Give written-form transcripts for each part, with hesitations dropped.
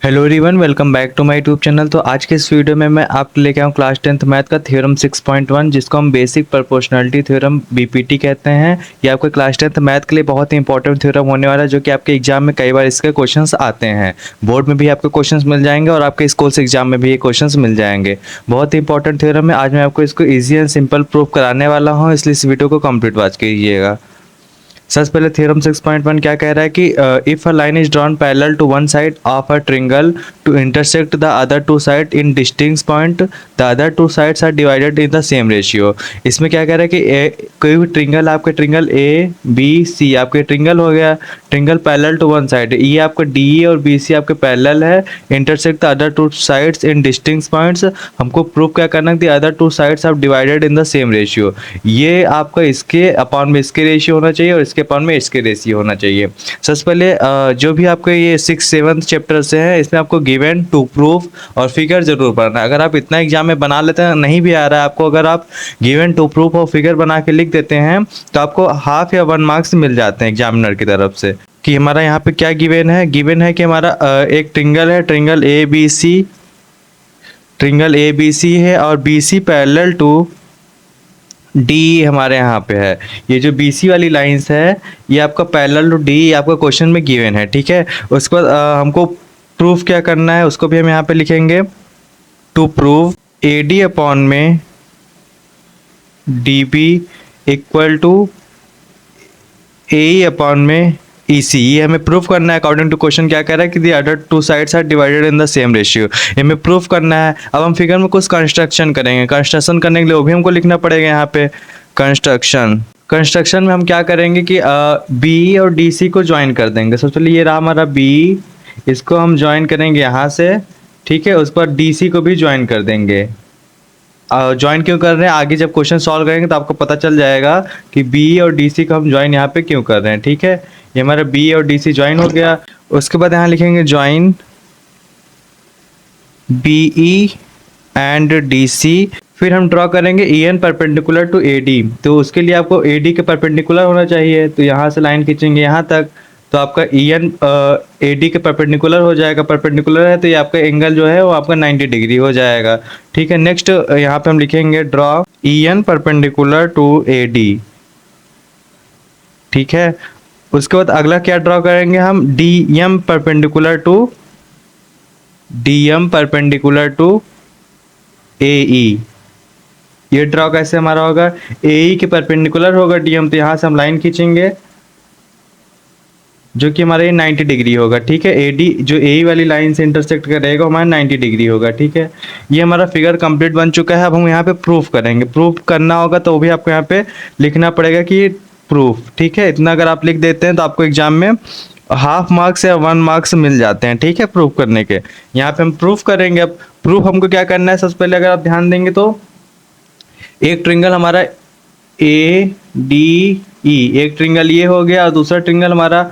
Hello everyone, welcome back to my YouTube channel. तो आज के इस वीडियो में मैं आपके लेके आऊँ क्लास 10th मैथ का थ्योरम 6.1, जिसको हम बेसिक प्रोपोर्शनलिटी थ्योरम बीपीटी कहते हैं। ये आपके क्लास 10th मैथ के लिए बहुत ही इंपॉर्टेंट थ्योरम होने वाला है, जो कि आपके एग्जाम में कई बार इसके क्वेश्चंस आते हैं। बोर्ड में भी आपको क्वेश्चंस मिल जाएंगे और आपके स्कूल से एग्जाम में भी ये क्वेश्चंस मिल जाएंगे। बहुत ही इंपॉर्टेंट थ्योरम है। आज मैं आपको इसको ईजी एंड सिंपल प्रूफ कराने वाला हूँ, इसलिए इस वीडियो को कंप्लीट वॉच कीजिएगा। सबसे पहले थ्योरम 6.1 क्या कह रहा है कि if a line is drawn parallel to one side of a triangle to intersect the other two side in distinct point, the other two sides are divided in the same ratio. इसमें क्या कह रहा है कि कोई भी triangle, आपके triangle A B C आपके ट्रिंगल हो गया, triangle parallel to one side, ये आपका डी ए और बी सी आपके पैरेलल है, intersect the other two sides in distinct points. हमको प्रूव क्या करना है, the other two sides are divided in the same ratio. ये आपका इसके अपॉन में इसके रेशियो होना चाहिए और इसके अपॉन में इसके रेशियो होना चाहिए। सबसे पहले जो भी आपके ये 6-7 चैप्टर से है, इसमें आपको गिवन टू प्रूफ और फिगर जरूर पढ़ना है। अगर आप इतना एग्जाम में बना लेते हैं, नहीं भी आ रहा है आपको, अगर आप गिवन टू प्रूफ और फिगर बना के लिख देते हैं तो आपको हाफ या 1 मार्क्स मिल जाते हैं एग्जामिनर की तरफ से। कि हमारा यहाँ पे क्या गिवन है कि हमारा एक ट्रिंगल है, ट्रिंगल ए बी सी है और B C parallel to D हमारे यहाँ पे है। ये जो बी सी वाली लाइंस है, ये आपका पैरेलल टू डी आपका क्वेश्चन में गिवन है, ठीक है। उसके बाद हमको प्रूफ क्या करना है, उसको भी हम यहाँ पे लिखेंगे। To prove A D upon में D B equal to A upon में ई सी, ये हमें प्रूफ करना है। अकॉर्डिंग टू क्वेश्चन क्या कह रहा है कि the other two sides are divided in the same ratio, ये हमें प्रूफ करना है। अब हम फिगर में कुछ कंस्ट्रक्शन करेंगे। कंस्ट्रक्शन करने के लिए वो भी हमको लिखना पड़ेगा यहाँ पे। कंस्ट्रक्शन में हम क्या करेंगे कि बी और डी सी को ज्वाइन कर देंगे। सबसे पहले ये रहा हमारा बी, इसको हम ज्वाइन करेंगे यहाँ से, ठीक है। उस पर डी सी को भी ज्वाइन कर देंगे। ज्वाइन क्यों कर रहे हैं, आगे जब क्वेश्चन सॉल्व करेंगे तो आपको पता चल जाएगा कि बी और डी सी को हम ज्वाइन यहाँ पे क्यों कर रहे हैं, ठीक है। ये हमारा बी और डी सी ज्वाइन हो गया। उसके बाद यहाँ लिखेंगे join B E and D C. फिर हम ड्रॉ करेंगे E N perpendicular to A D. तो उसके लिए आपको ए डी के परपेंडिकुलर होना चाहिए, तो यहाँ से लाइन खींचेंगे यहाँ तक, तो आपका ई एन ए डी के परपेंडिकुलर हो जाएगा। परपेंडिकुलर है तो ये आपका एंगल जो है वो आपका 90 डिग्री हो जाएगा, ठीक है। नेक्स्ट यहाँ पे हम लिखेंगे draw E N perpendicular to A D, ठीक है। उसके बाद अगला क्या ड्रॉ करेंगे हम, D M perpendicular to A E. ये ड्रॉ कैसे हमारा होगा, ए ई के परपेंडिकुलर होगा डीएम, तो यहाँ से हम लाइन खींचेंगे जो कि हमारा ये 90 डिग्री होगा, ठीक है। एडी जो ए वाली लाइन से इंटरसेक्ट करेगा हमारा 90 डिग्री होगा, ठीक है। ये हमारा फिगर कंप्लीट बन चुका है। अब हम यहाँ पे प्रूफ करेंगे। प्रूफ करना होगा तो वो भी आपको यहाँ पे लिखना पड़ेगा कि प्रूफ, ठीक है। इतना अगर आप लिख देते हैं तो आपको एग्जाम में हाफ मार्क्स या 1 मार्क्स मिल जाते हैं, ठीक है, प्रूफ करने के। यहाँ पे हम प्रूफ करेंगे। अब प्रूफ हमको क्या करना है, सबसे पहले अगर आप ध्यान देंगे तो एक ट्रिंगल हमारा ए डी ई, एक ट्रिंगल ये हो गया और दूसरा ट्रिंगल हमारा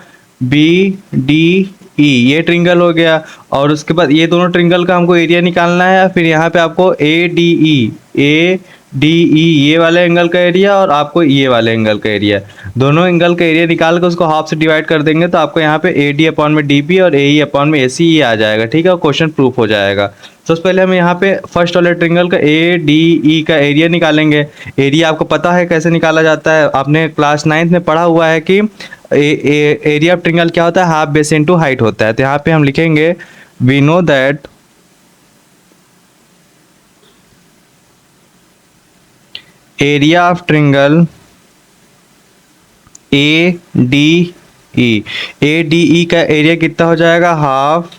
बी डी ई, ये ट्रिंगल हो गया। और उसके बाद ये दोनों ट्रिंगल का हमको एरिया निकालना है। फिर यहाँ पे आपको ए डी ई ये वाले एंगल का एरिया और आपको ये वाले एंगल का एरिया, दोनों एंगल का एरिया निकाल के उसको हाफ से डिवाइड कर देंगे तो आपको यहाँ पे ए डी अपॉन में डी बी और ए ई अपॉन में ए सी ये आ जाएगा, ठीक है। और क्वेश्चन प्रूफ हो जाएगा। सबसे पहले हम यहाँ पे फर्स्ट वाले ट्रिंगल का ए डी ई का एरिया निकालेंगे। एरिया आपको पता है कैसे निकाला जाता है, आपने क्लास 9th में पढ़ा हुआ है कि एरिया ऑफ ट्रिंगल क्या होता है, हाफ बेस इनटू हाइट होता है। तो यहाँ पे हम लिखेंगे we know that area of triangle A D E का एरिया कितना हो जाएगा, हाफ।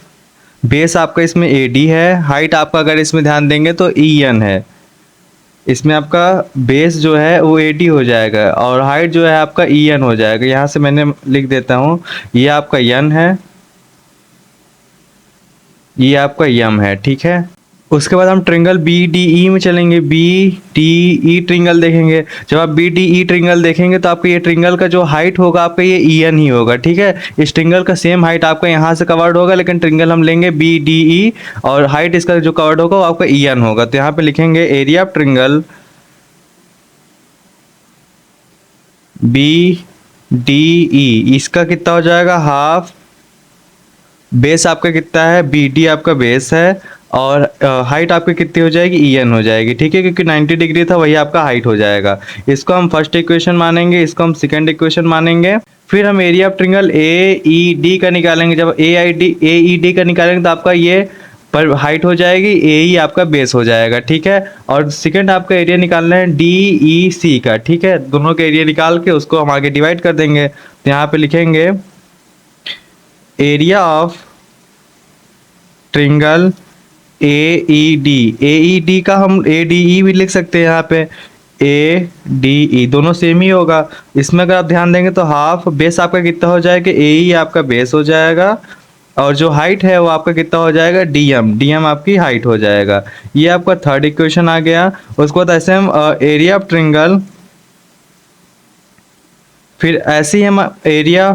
बेस आपका इसमें ए डी है, हाइट आपका अगर इसमें ध्यान देंगे तो ई एन है। इसमें आपका बेस जो है वो ए डी हो जाएगा और हाइट जो है आपका ई एन हो जाएगा। यहाँ से मैंने लिख देता हूँ, ये आपका एन है, ये आपका यम है, ठीक है। उसके बाद हम ट्रिंगल बी डी ई में चलेंगे। बी डी ई ट्रिंगल देखेंगे। जब आप बी डी ई ट्रिंगल देखेंगे तो आपका ये ट्रिंगल का जो हाइट होगा आपका ये ई एन ही होगा, ठीक है। इस ट्रिंगल का सेम हाइट आपका यहाँ से कवर्ड होगा, लेकिन ट्रिंगल हम लेंगे बी डी ई और हाइट इसका जो कवर्ड होगा वो आपका ई एन होगा। तो यहाँ पे लिखेंगे area of triangle B D E, इसका कितना हो जाएगा, हाफ बेस आपका कितना है, बी डी आपका बेस है, और हाइट आपकी कितनी हो जाएगी, ई एन हो जाएगी, ठीक है, क्योंकि 90 डिग्री था वही आपका हाइट हो जाएगा। इसको हम फर्स्ट इक्वेशन मानेंगे, इसको हम सेकंड इक्वेशन मानेंगे। फिर हम area of triangle A E D का निकालेंगे। जब ए ई डी का निकालेंगे तो आपका ये पर हाइट हो जाएगी, ए ई आपका बेस हो जाएगा, ठीक है। और सेकंड आपका एरिया निकालना है डी ई सी का, ठीक है। दोनों के एरिया निकाल के उसको हम आगे डिवाइड कर देंगे। तो यहाँ पे लिखेंगे area of triangle A E D का हम ए डी ई भी लिख सकते हैं। यहाँ पे ए डी ई दोनों सेम ही होगा। इसमें अगर आप ध्यान देंगे तो हाफ बेस आपका कितना हो जाएगा, ए ई आपका बेस हो जाएगा, और जो हाइट है वो आपका कितना हो जाएगा, डी एम आपकी हाइट हो जाएगा। ये आपका थर्ड इक्वेशन आ गया। उसके बाद ऐसे हम एरिया ऑफ ट्रिंगल, फिर ऐसे ही हम area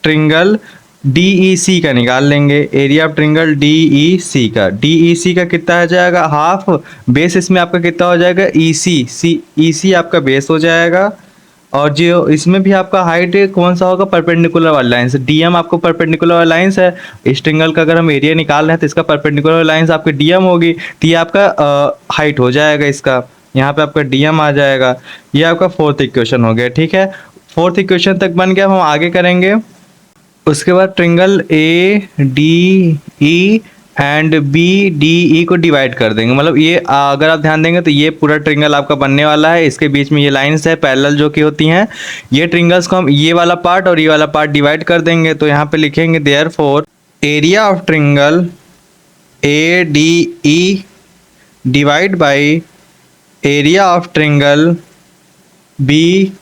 triangle D E C का निकाल लेंगे। Area of triangle D E C का कितना आ जाएगा, हाफ बेस इसमें आपका कितना हो जाएगा, ई सी आपका बेस हो जाएगा। और जो इसमें भी आपका हाइट कौन सा होगा, परपेंडिकुलर वाला लाइन से, डीएम आपको परपेंडिकुलर वाला लाइन है। इस ट्रिंगल का अगर हम एरिया निकाल रहे हैं तो इसका परपेंडिकुलर लाइन आपकी डीएम होगी, तो ये आपका हाइट हो जाएगा इसका। यहाँ पे आपका डीएम आ जाएगा। ये आपका फोर्थ इक्वेशन हो गया, ठीक है। फोर्थ इक्वेशन तक बन गया, हम आगे करेंगे। उसके बाद triangle A D E and B D E को डिवाइड कर देंगे। मतलब ये अगर आप ध्यान देंगे तो ये पूरा ट्रिंगल आपका बनने वाला है। इसके बीच में ये लाइंस है पैरेलल जो कि होती हैं। ये ट्रिंगल्स को हम ये वाला पार्ट और ये वाला पार्ट डिवाइड कर देंगे। तो यहाँ पे लिखेंगे therefore area of triangle A D E divide by area of triangle B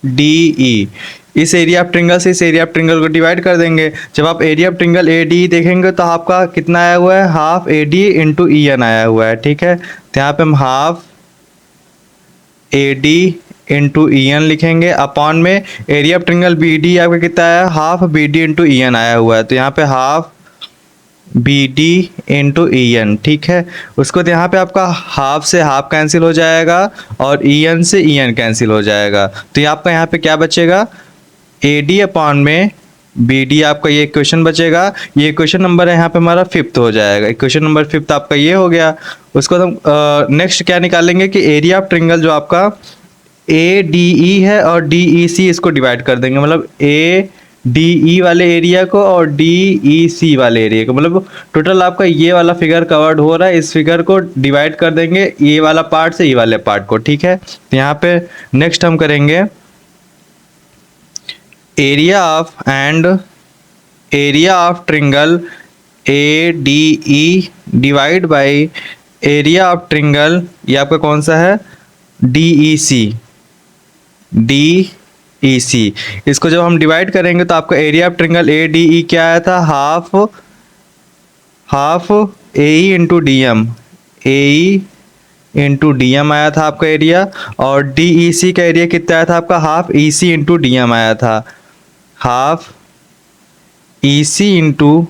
D E. इस एरिया ऑफ ट्रिंगल से इस एरिया ऑफ ट्रिंगल को डिवाइड कर देंगे। जब आप area of triangle A D देखेंगे तो आपका कितना आया हुआ है, half A D into E N आया हुआ है, ठीक है। तो यहाँ पे हम half A D into E N लिखेंगे। अपॉन में area of triangle B D आपका कितना आया, half B D into E N आया हुआ है। तो यहाँ पे half B D into E N, ठीक है। उसको यहाँ पे आपका हाफ से हाफ कैंसिल हो जाएगा और ई एन से ई एन कैंसिल हो जाएगा। तो ये आपका यहाँ पे क्या बचेगा, ए डी अपॉन में बी डी आपका ये इक्वेशन बचेगा। ये इक्वेशन नंबर है यहाँ पे हमारा फिफ्थ हो जाएगा। इक्वेशन नंबर फिफ्थ आपका ये हो गया। उसको हम नेक्स्ट क्या निकालेंगे कि एरिया ऑफ ट्रिंगल जो आपका ए डी ई है और डी ई सी इसको डिवाइड कर देंगे। मतलब ए डी ई वाले एरिया को और डी ई सी वाले एरिया को, मतलब टोटल आपका ये वाला फिगर कवर्ड हो रहा है, इस फिगर को डिवाइड कर देंगे ये वाला पार्ट से ये वाले पार्ट को, ठीक है। तो यहाँ पे नेक्स्ट हम करेंगे area of triangle A D E divide by area of triangle, ये आपका कौन सा है, डी ई सी। इसको जब हम डिवाइड करेंगे तो आपका area of triangle A D ई क्या आया था, हाफ ए ई इंटू डी एम, ए ई इंटू डी एम आया था आपका एरिया। और डी ई सी का एरिया कितना आया था आपका, हाफ ई सी इंटू डी एम आया था, हाफ ई सी इंटू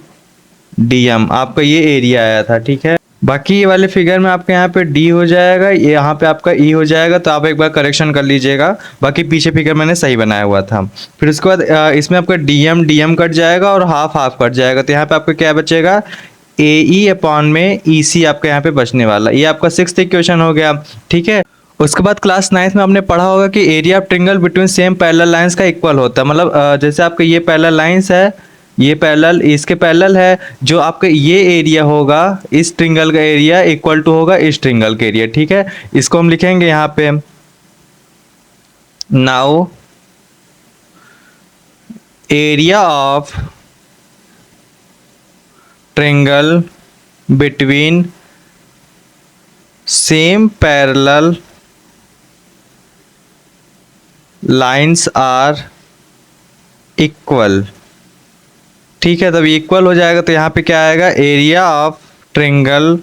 डी एम आपका ये एरिया आया था, ठीक है। बाकी ये वाले फिगर में आपके यहाँ पे डी हो जाएगा, ये यहाँ पे आपका ई हो जाएगा। तो आप एक बार करेक्शन कर लीजिएगा। बाकी पीछे फिगर मैंने सही बनाया हुआ था। फिर उसके बाद इसमें आपका डी एम कट जाएगा और हाफ कट जाएगा। तो यहाँ पे आपका क्या बचेगा, ए ई अपॉन में ई सी आपका यहाँ पे बचने वाला। ये आपका सिक्स्थ इक्वेशन हो गया, ठीक है। उसके बाद क्लास 9th में आपने पढ़ा होगा कि area of triangle between same parallel lines का इक्वल होता है। मतलब जैसे आपका ये पैरेलल लाइंस है, ये पैरेलल इसके पैरेलल है, जो आपका ये एरिया होगा इस ट्रिंगल का एरिया इक्वल टू होगा इस ट्रिंगल का एरिया, ठीक है। इसको हम लिखेंगे यहाँ पे, now area of triangle between same parallel lines are equal, ठीक है। तब इक्वल हो जाएगा तो यहाँ पे क्या आएगा, area of triangle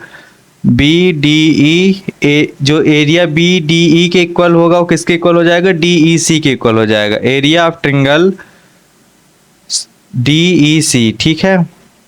B D E, जो एरिया बी डी ई के इक्वल होगा वो किसके इक्वल हो जाएगा, डी ई सी के इक्वल हो जाएगा। Area of triangle D E C, ठीक है,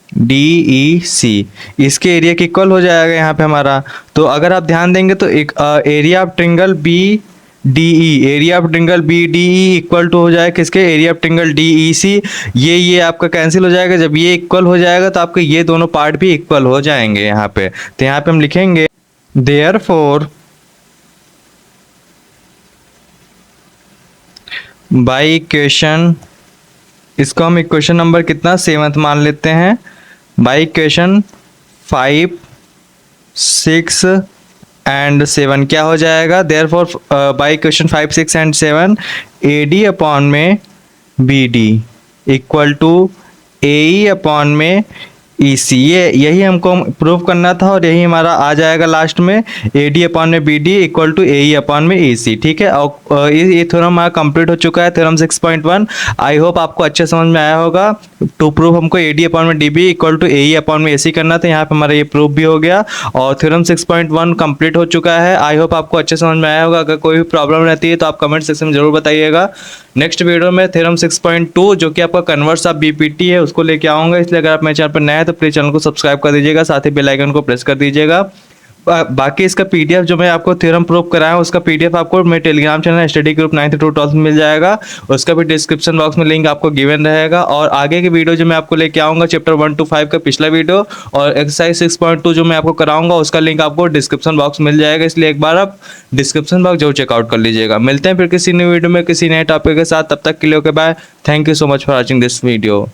डी ई सी इसके एरिया के इक्वल हो जाएगा यहाँ पे हमारा। तो अगर आप ध्यान देंगे तो एक area of triangle B DE, area of triangle BDE equal to हो जाए किसके, एरिया ऑफ ट्रिंगल DEC। ये आपका कैंसिल हो जाएगा, जब ये इक्वल हो जाएगा तो आपके ये दोनों पार्ट भी इक्वल हो जाएंगे यहाँ पे। तो यहाँ पे हम लिखेंगे देयरफॉर बाई इक्वेशन, इसको हम इक्वेशन नंबर कितना 7th मान लेते हैं। बाई इक्वेशन 5, 6 एंड 7 क्या हो जाएगा, therefore by equation 5, 6 and 7 AD upon में BD equal to AE upon में EC। यही हमको प्रूव करना था और यही हमारा आ जाएगा लास्ट में, AD अपॉन में BD equal to AE upon में EC। ठीक है, और ये थ्योरम हमारा कंप्लीट हो चुका है, थ्योरम 6.1। आई होप आपको अच्छे समझ में आया होगा। टू प्रूव हमको AD अपॉन में DB equal to AE upon में AC करना था, यहाँ पे हमारा ये प्रूव भी हो गया और थ्योरम 6.1 कंप्लीट हो चुका है। आई होप आपको अच्छे समझ में आया होगा। अगर कोई भी प्रॉब्लम रहती है तो आप कमेंट सेक्शन में जरूर बताइएगा। नेक्स्ट वीडियो में थ्योरम 6.2 जो कि आपका कन्वर्स ऑफ BPT है उसको लेके आऊँगा, इसलिए अगर आप मेरे चैनल पर नए हैं तो प्लीज़ चैनल को सब्सक्राइब कर दीजिएगा, साथ ही बेल आइकन को प्रेस कर दीजिएगा। बाकी इसका PDF जो मैं आपको थ्योरम प्रूव कराया हूँ उसका PDF आपको मेरे Telegram channel study group 9th to 12th में मिल जाएगा, उसका भी डिस्क्रिप्शन बॉक्स में लिंक आपको गिवन रहेगा। और आगे की वीडियो जो मैं आपको लेके आऊँगा चैप्टर 1 to 5 का पिछला वीडियो और एक्सरसाइज 6.2 जो मैं आपको कराऊंगा उसका लिंक आपको डिस्क्रिप्शन बॉक्स मिल जाएगा, इसलिए एक बार आप डिस्क्रिप्शन बॉक्स जरूर चेकआउट कर लीजिएगा। मिलते हैं फिर किसी नई वीडियो में किसी नए टॉपिक के साथ, तब तक के लिए okay bye. Thank you so much for watching this video.